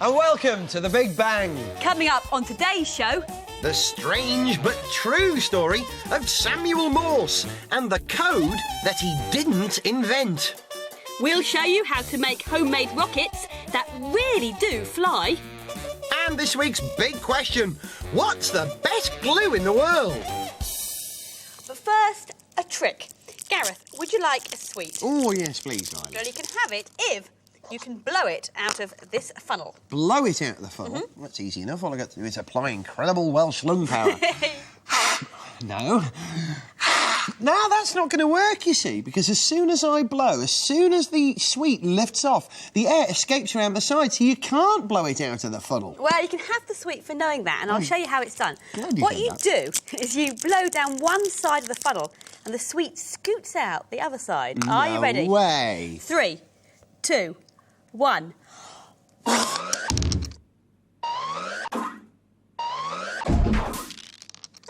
and welcome to The Big Bang. Coming up on today's show... The strange but true story of Samuel Morse and the code that he didn't invent. We'll show you how to make homemade rockets that really do fly. And this week's big question, what's the best glue in the world? But first, a trick. Gareth, would you like a sweet? Oh, yes, please, darling. Well, you can have it if you can blow it out of this funnel. Blow it out of the funnel? That's easy enough. All I've got to do is apply incredible Welsh lung power. No. No, that's not going to work, you see, because as soon as I blow, as soon as the sweet lifts off, the air escapes around the side, so you can't blow it out of the funnel. Well, you can have the sweet for knowing that, and I'll show you how it's done. What you do is you blow down one side of the funnel, and the sweet scoots out the other side. Are you ready? No way. 3, 2, 1.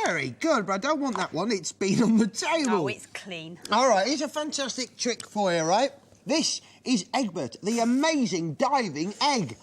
Very good, but I don't want that one. It's been on the table. Oh, it's clean. All right, here's a fantastic trick for you, right? This is Egbert, the amazing diving egg.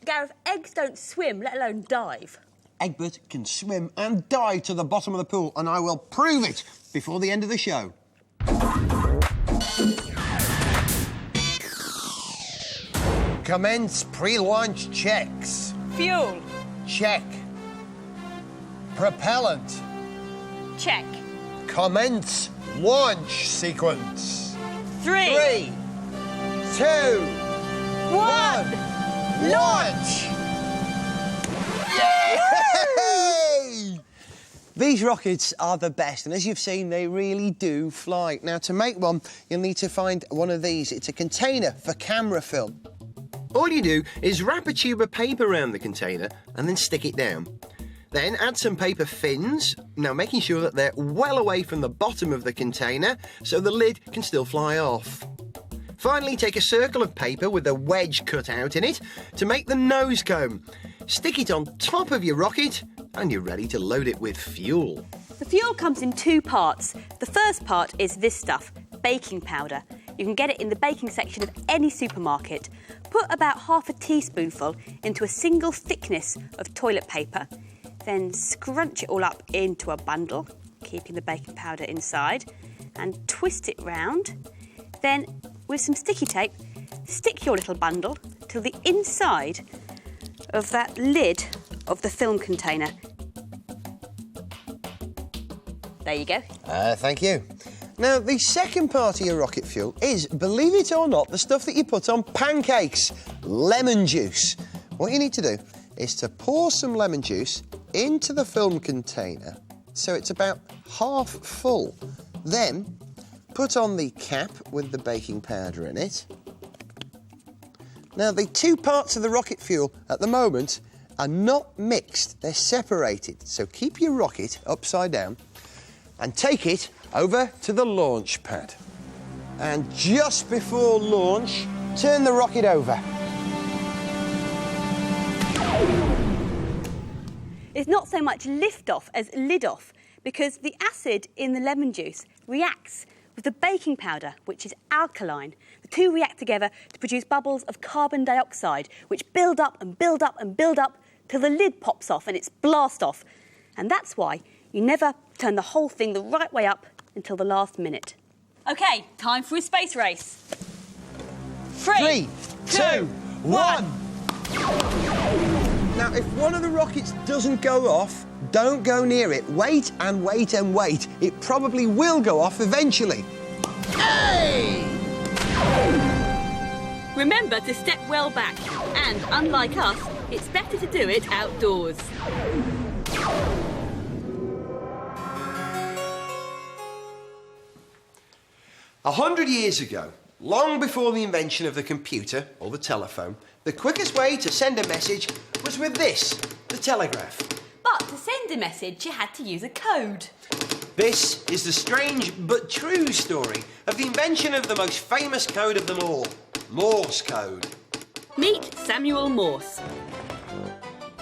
Gareth, eggs don't swim, let alone dive. Egbert can swim and dive to the bottom of the pool, and I will prove it before the end of the show. Commence pre-launch checks. Fuel. Check. Propellant. Check. Commence launch sequence. 3, 3, 2, 1. Launch! Yay! These rockets are the best, and as you've seen, they really do fly. Now, to make one, you'll need to find one of these. It's a container for camera film. All you do is wrap a tube of paper around the container and then stick it down. Then add some paper fins, now making sure that they're well away from the bottom of the container so the lid can still fly off. Finally, take a circle of paper with a wedge cut out in it to make the nose cone. Stick it on top of your rocket and you're ready to load it with fuel. The fuel comes in 2 parts. The first part is this stuff, baking powder. You can get it in the baking section of any supermarket. Put about half a teaspoonful into a single thickness of toilet paper. Then scrunch it all up into a bundle, keeping the baking powder inside, and twist it round. Then, with some sticky tape, stick your little bundle to the inside of that lid of the film container. There you go. Thank you. Now, the second part of your rocket fuel is, believe it or not, the stuff that you put on pancakes, lemon juice. What you need to do is to pour some lemon juice into the film container so it's about half full. Then put on the cap with the baking powder in it. Now, the 2 parts of the rocket fuel at the moment are not mixed, they're separated. So keep your rocket upside down and take it over to the launch pad. And just before launch, turn the rocket over. It's not so much lift off as lid off because the acid in the lemon juice reacts with the baking powder, which is alkaline. The 2 react together to produce bubbles of carbon dioxide, which build up and build up and build up till the lid pops off and it's blast off. And that's why you never turn the whole thing the right way up until the last minute. OK, time for a space race. 3, 2, 1. Now, if one of the rockets doesn't go off, don't go near it. Wait and wait and wait. It probably will go off eventually. Hey! Remember to step well back. And, unlike us, it's better to do it outdoors. 100 years ago, long before the invention of the computer or the telephone, the quickest way to send a message was with this, the telegraph. But to send a message, you had to use a code. This is the strange but true story of the invention of the most famous code of them all, Morse code. Meet Samuel Morse.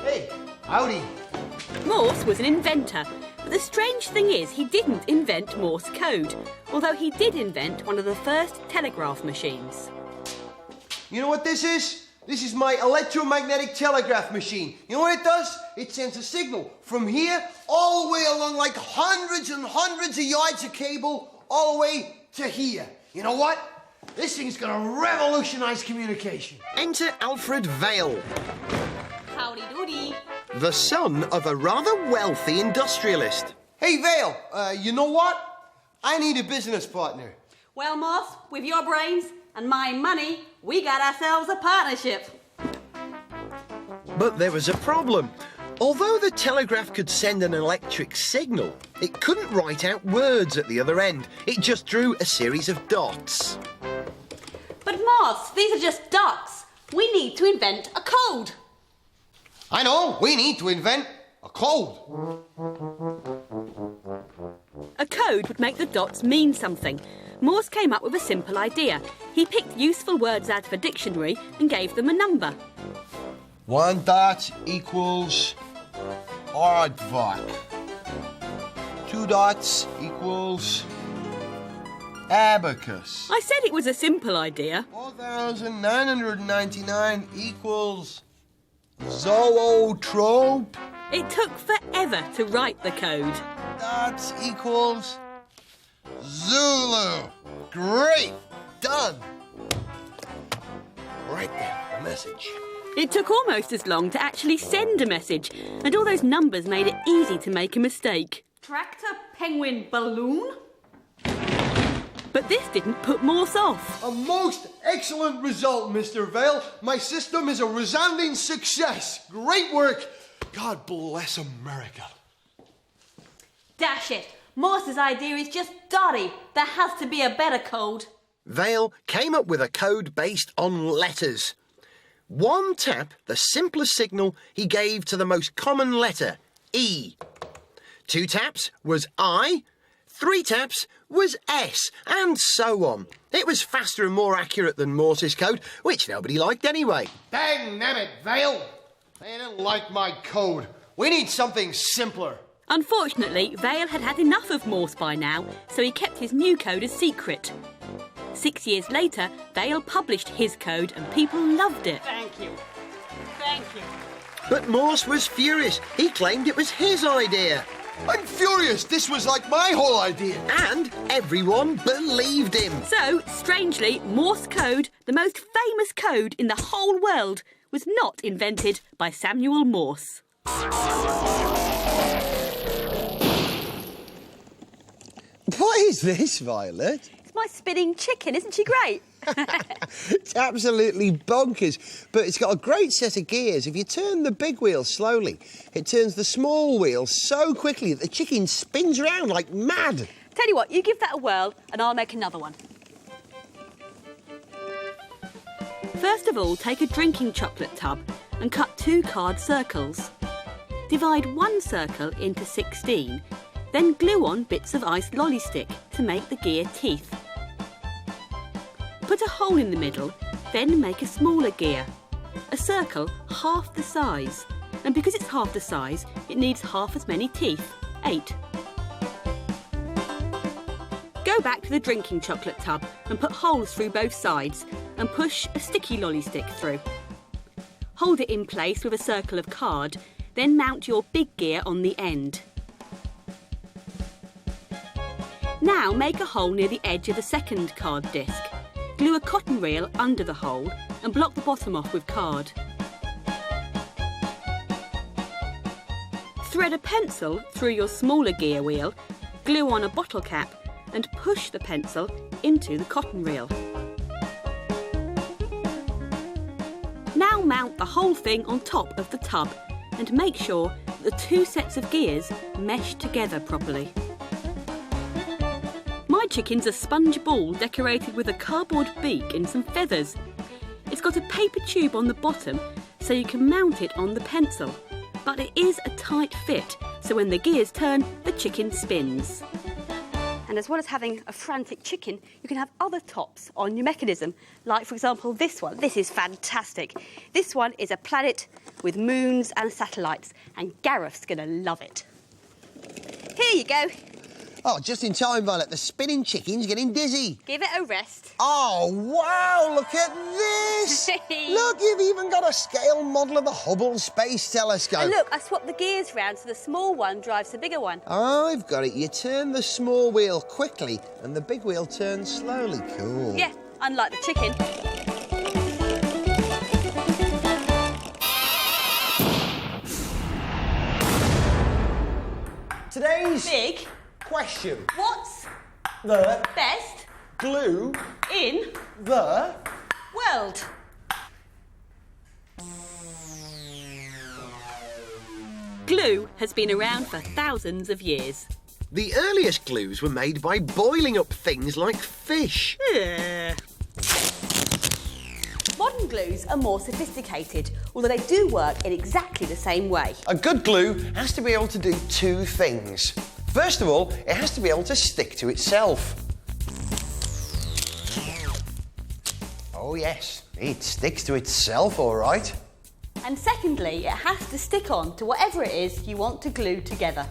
Hey, howdy. Morse was an inventor, but the strange thing is he didn't invent Morse code, although he did invent one of the first telegraph machines. You know what this is? This is my electromagnetic telegraph machine. You know what it does? It sends a signal from here all the way along like hundreds and hundreds of yards of cable all the way to here. You know what? This thing's gonna revolutionize communication. Enter Alfred Vale, Howdy doody. the son of a rather wealthy industrialist. Hey, Vale, you know what? I need a business partner. Well, Morse, with your brains and my money, we got ourselves a partnership. But there was a problem. Although the telegraph could send an electric signal, it couldn't write out words at the other end. It just drew a series of dots. But Morse, these are just dots. We need to invent a code. I know, we need to invent a code. A code would make the dots mean something. Morse came up with a simple idea. He picked useful words out of a dictionary and gave them a number. 1 dot equals aardvark. 2 dots equals abacus. I said it was a simple idea. 4,999 equals zoetrope. It took forever to write the code. Dots equals Zulu. Great. Done. Right there, the message. It took almost as long to actually send a message, and all those numbers made it easy to make a mistake. Tractor, penguin, balloon? But this didn't put Morse off. A most excellent result, Mr. Vale. My system is a resounding success. Great work. God bless America. Dash it. Morse's idea is just dotty. There has to be a better code. Vale came up with a code based on letters. 1 tap, the simplest signal he gave to the most common letter, E. 2 taps was I. 3 taps was S, and so on. It was faster and more accurate than Morse's code, which nobody liked anyway. Dang it, Vale. They didn't like my code. We need something simpler. Unfortunately, Vale had had enough of Morse by now, so he kept his new code a secret. 6 years later, Vale published his code and people loved it. Thank you. Thank you. But Morse was furious. He claimed it was his idea. I'm furious. This was like my whole idea. And everyone believed him. So, strangely, Morse code, the most famous code in the whole world, was not invented by Samuel Morse. What is this, Violet? It's my spinning chicken, isn't she great? It's absolutely bonkers, but it's got a great set of gears. If you turn the big wheel slowly, it turns the small wheel so quickly that the chicken spins around like mad. Tell you what, you give that a whirl and I'll make another one. First of all, take a drinking chocolate tub and cut 2 card circles. Divide 1 circle into 16, then glue on bits of iced lolly stick to make the gear teeth. Put a hole in the middle, then make a smaller gear. A circle half the size, and because it's half the size, it needs half as many teeth, 8. Go back to the drinking chocolate tub and put holes through both sides and push a sticky lolly stick through. Hold it in place with a circle of card, then mount your big gear on the end. Now make a hole near the edge of the second card disc. Glue a cotton reel under the hole and block the bottom off with card. Thread a pencil through your smaller gear wheel, glue on a bottle cap and push the pencil into the cotton reel. Now mount the whole thing on top of the tub and make sure that the 2 sets of gears mesh together properly. My chicken's a sponge ball decorated with a cardboard beak and some feathers. It's got a paper tube on the bottom so you can mount it on the pencil. But it is a tight fit, so when the gears turn, the chicken spins. And as well as having a frantic chicken, you can have other tops on your mechanism. Like, for example, this one. This is fantastic. This one is a planet with moons and satellites, and Gareth's going to love it. Here you go. Oh, just in time, Violet. The spinning chicken's getting dizzy. Give it a rest. Oh, wow, look at this! Look, you've even got a scale model of the Hubble Space Telescope. And look, I swapped the gears round so the small one drives the bigger one. I've got it. You turn the small wheel quickly and the big wheel turns slowly. Cool. Yeah, unlike the chicken. Today's Big. question. What's The best glue in the world? Glue has been around for thousands of years. The earliest glues were made by boiling up things like fish. Modern glues are more sophisticated, although they do work in exactly the same way. A good glue has to be able to do two things. First of all, it has to be able to stick to itself. Oh yes, it sticks to itself, all right. And secondly, it has to stick on to whatever it is you want to glue together.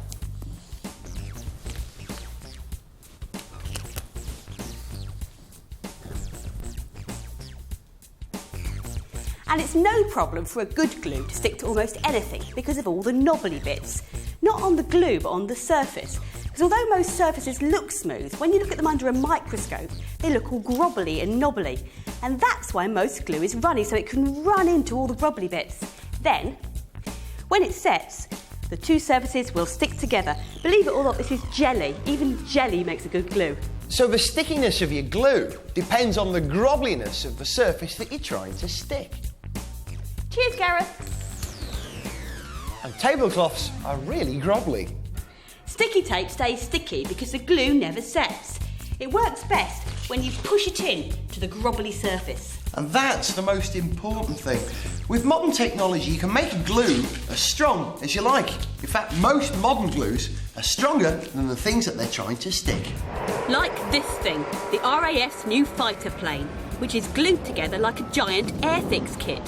And it's no problem for a good glue to stick to almost anything because of all the knobbly bits. Not on the glue, but on the surface. Because although most surfaces look smooth, when you look at them under a microscope, they look all grobbly and knobbly. And that's why most glue is runny, so it can run into all the grobbly bits. Then, when it sets, the two surfaces will stick together. Believe it or not, this is jelly. Even jelly makes a good glue. So the stickiness of your glue depends on the grobbliness of the surface that you're trying to stick. Cheers, Gareth. And tablecloths are really grobbly. Sticky tape stays sticky because the glue never sets. It works best when you push it in to the grobbly surface. And that's the most important thing. With modern technology, you can make a glue as strong as you like. In fact, most modern glues are stronger than the things that they're trying to stick. Like this thing, the RAF's new fighter plane, which is glued together like a giant Airfix kit.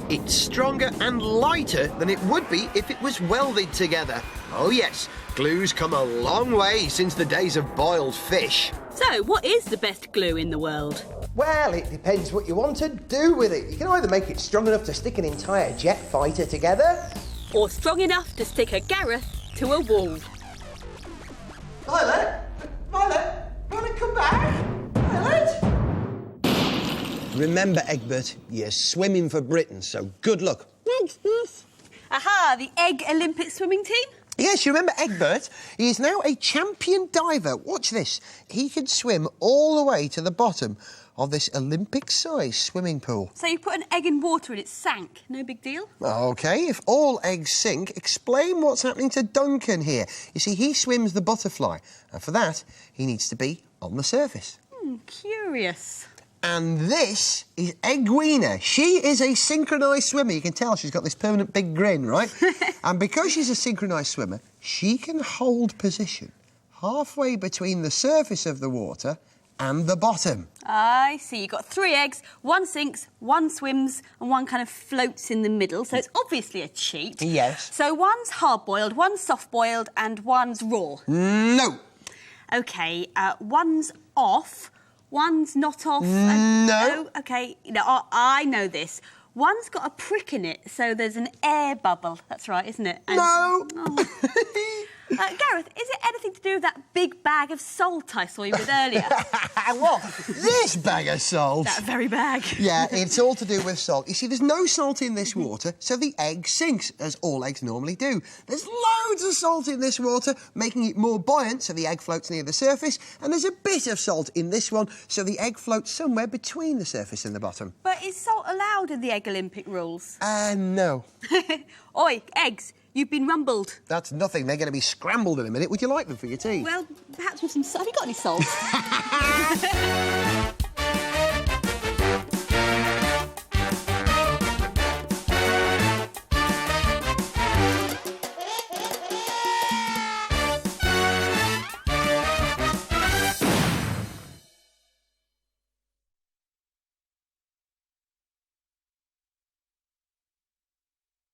It's stronger and lighter than it would be if it was welded together. Oh yes, glue's come a long way since the days of boiled fish. So, what is the best glue in the world? Well, it depends what you want to do with it. You can either make it strong enough to stick an entire jet fighter together, Or strong enough to stick a Gareth to a wall. Violet, come back. Violet. Remember, Egbert, you're swimming for Britain, so good luck. Aha, the Egg Olympic swimming team? Yes, you remember Egbert? He is now a champion diver. Watch this. He can swim all the way to the bottom of this Olympic-sized swimming pool. So you put an egg in water and it sank. No big deal? OK, if all eggs sink, explain what's happening to Duncan here. You see, he swims the butterfly, and for that, he needs to be on the surface. Curious. And this is Egwina. She is a synchronised swimmer. You can tell she's got this permanent big grin, right? And because she's a synchronised swimmer, she can hold position halfway between the surface of the water and the bottom. I see. You've got 3 eggs, one sinks, one swims, and one kind of floats in the middle, so it's obviously a cheat. Yes. So one's hard-boiled, one's soft-boiled, and one's raw. No. OK, one's off, one's not off. No. OK, no, I know this. One's got a prick in it, so there's an air bubble. That's right, isn't it? And... No. Oh. Gareth, is it anything to do with that big bag of salt I saw you with earlier? What? This bag of salt? That very bag. Yeah, it's all to do with salt. You see, there's no salt in this water, so the egg sinks, as all eggs normally do. There's loads of salt in this water, making it more buoyant, so the egg floats near the surface, and there's a bit of salt in this one, so the egg floats somewhere between the surface and the bottom. But is salt allowed in the Egg Olympic rules? No. Oi, eggs, you've been rumbled. That's nothing. They're going to be scrambled in a minute. Would you like them for your tea? Well, perhaps with some... Have you got any salt?